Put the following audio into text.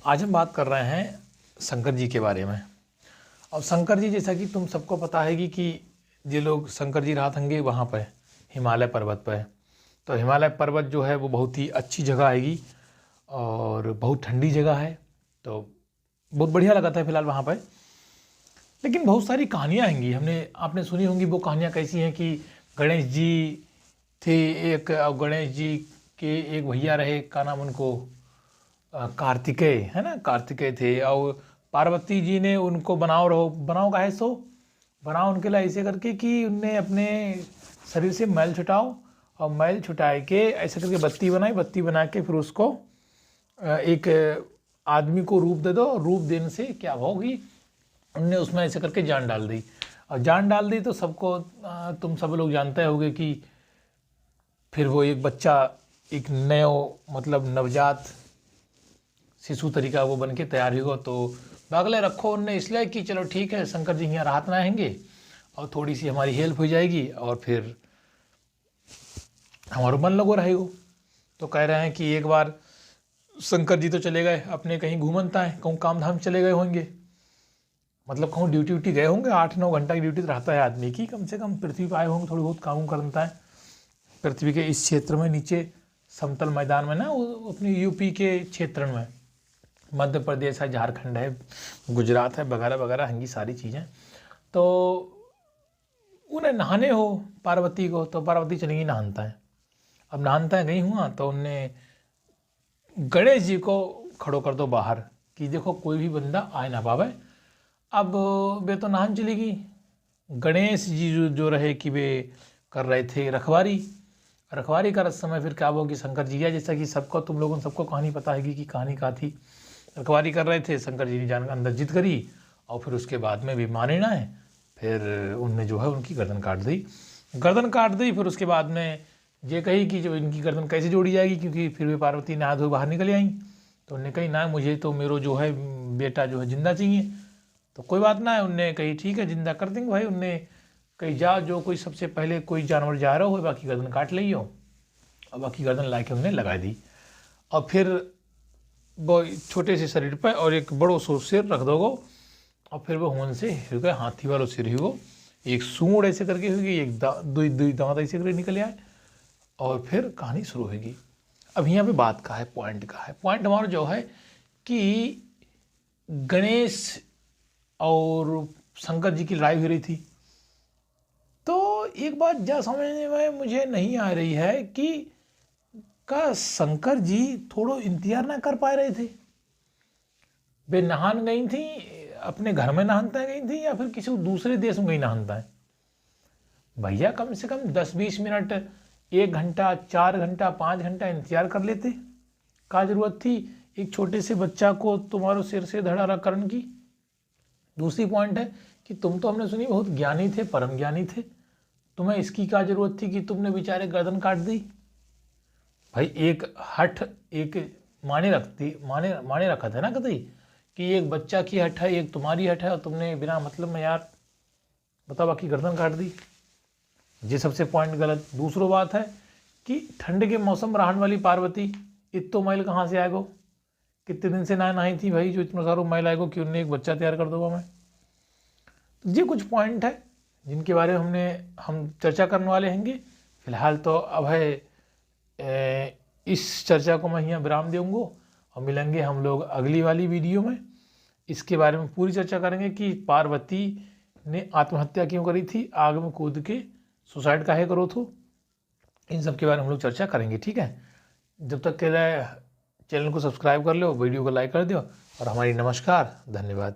आज हम बात कर रहे हैं शंकर जी के बारे में। अब शंकर जी जैसा कि तुम सबको पता है कि ये लोग शंकर जी राहत होंगे वहाँ पर हिमालय पर्वत पर। तो हिमालय पर्वत जो है वो बहुत ही अच्छी जगह आएगी और बहुत ठंडी जगह है, तो बहुत बढ़िया लगा था फिलहाल वहाँ पर। लेकिन बहुत सारी कहानियाँ आएंगी, आपने सुनी होंगी। वो कहानियाँ कैसी हैं कि गणेश जी थे एक, गणेश जी के एक भैया रहे, का नाम उनको कार्तिकेय है ना, कार्तिकेय थे। और पार्वती जी ने उनको बनाओ का है सो बनाओ उनके लिए ऐसे करके कि उनने अपने शरीर से मैल छुटाओ, और मैल छुटाए के ऐसे करके बत्ती बना के फिर उसको एक आदमी को रूप दे दो। रूप देने से क्या होगी, उनने उसमें ऐसे करके जान डाल दी। और जान डाल दी तो सबको तुम सब लोग जानते होगे कि फिर वो एक बच्चा, एक मतलब नवजात शिशु तरीका वो बन के तैयार होगा। तो बागले रखो उनने इसलिए कि चलो ठीक है, शंकर जी यहाँ राहत ना आएंगे और थोड़ी सी हमारी हेल्प हो जाएगी और फिर हमारा मन लगो रहेगा। तो कह रहे हैं कि एक बार शंकर जी तो चले गए अपने कहीं घूमनता है, कहूँ काम धाम चले गए होंगे, मतलब कहूँ ड्यूटी गए होंगे। 8-9 घंटा की ड्यूटी रहता है आदमी की, कम से कम पृथ्वी पर आए होंगे, थोड़ी बहुत काम करता है पृथ्वी के इस क्षेत्र में, नीचे समतल मैदान में ना, वो अपनी यूपी के क्षेत्र में, मध्य प्रदेश है, झारखंड है, गुजरात है, वगैरह वगैरह होंगी सारी चीज़ें। तो उन्हें नहाने हो पार्वती को, तो पार्वती चली गई नहानता है। अब नहानता है गई हुआ तो उनने गणेश जी को खड़ो कर दो बाहर कि देखो कोई भी बंदा आए ना पावे। अब वे तो नहान चली गई। गणेश जी जो रहे कि वे कर रहे थे रखवारी कर समय फिर क्या हुआ कि शंकर जी आए, जैसा कि तुम लोगों को सबको कहानी पता है कि कहानी क्या थी। रखवारी कर रहे थे, शंकर जी ने जान अंदर जिद करी और फिर उसके बाद में भी माने ना है, फिर उनने जो है उनकी गर्दन काट दी। फिर उसके बाद में ये कही कि जो इनकी गर्दन कैसे जोड़ी जाएगी, क्योंकि फिर भी पार्वती नहा धो बाहर निकल आई। तो उनने कही ना, मुझे तो मेरो जो है बेटा जो है जिंदा चाहिए। तो कोई बात ना है, उनने कही ठीक है जिंदा कर देंगे भाई। उनने कही जा, जो कोई सबसे पहले कोई जानवर जा रहा हो बाकी गर्दन काट ली हो, और बाकी गर्दन ला के उन्हें लगा दी। और फिर वो छोटे से शरीर पर और एक बड़ो सो सिर रख दोगो, और फिर वो होन से हिर गए, हाथी वालों सिर हो, एक सूंड ऐसे करके होगी, एक दो दांत ऐसे करके निकल आए, और फिर कहानी शुरू होगी। अब यहाँ पे बात का है, पॉइंट हमारा जो है कि गणेश और शंकर जी की लड़ाई हो रही थी। तो एक बात जा समझने में मुझे नहीं आ रही है कि का शंकर जी थोड़ो इंतजार ना कर पा रहे थे। वे नहान गई थी, अपने घर में नहानता गई थी, या फिर किसी दूसरे देश में गई नहानता है। भैया कम से कम 10-20 मिनट, 1 घंटा, 4 घंटा, 5 घंटा इंतजार कर लेते। क्या जरूरत थी एक छोटे से बच्चा को तुम्हारे सिर से धड़ा करने की। दूसरी पॉइंट है कि तुम तो हमने सुनी बहुत ज्ञानी थे, परम ज्ञानी थे, तुम्हें इसकी क्या जरूरत थी कि तुमने बेचारे गर्दन काट दी। भाई एक हठ, एक माने रखा था ना कभी कि एक बच्चा की हठ है, एक तुम्हारी हठ है, और तुमने बिना मतलब में यार बताओ बाकी गर्दन काट दी। ये सबसे पॉइंट गलत। दूसरो बात है कि ठंड के मौसम रहने वाली पार्वती इतो मैल कहाँ से आएगो, कितने दिन से ना नहाई थी भाई जो इतना सारो मैल आएगो कि उनने एक बच्चा तैयार कर दूंगा मैं। तो ये कुछ पॉइंट है जिनके बारे में हम चर्चा करने वाले हैंगे। फिलहाल तो अब है इस चर्चा को मैं यहाँ विराम दूंगा, और मिलेंगे हम लोग अगली वाली वीडियो में। इसके बारे में पूरी चर्चा करेंगे कि पार्वती ने आत्महत्या क्यों करी थी, आग में कूद के सुसाइड काहे करो थो, इन सब के बारे में हम लोग चर्चा करेंगे। ठीक है, जब तक के लिए चैनल को सब्सक्राइब कर लो, वीडियो को लाइक कर दो, और हमारी नमस्कार, धन्यवाद।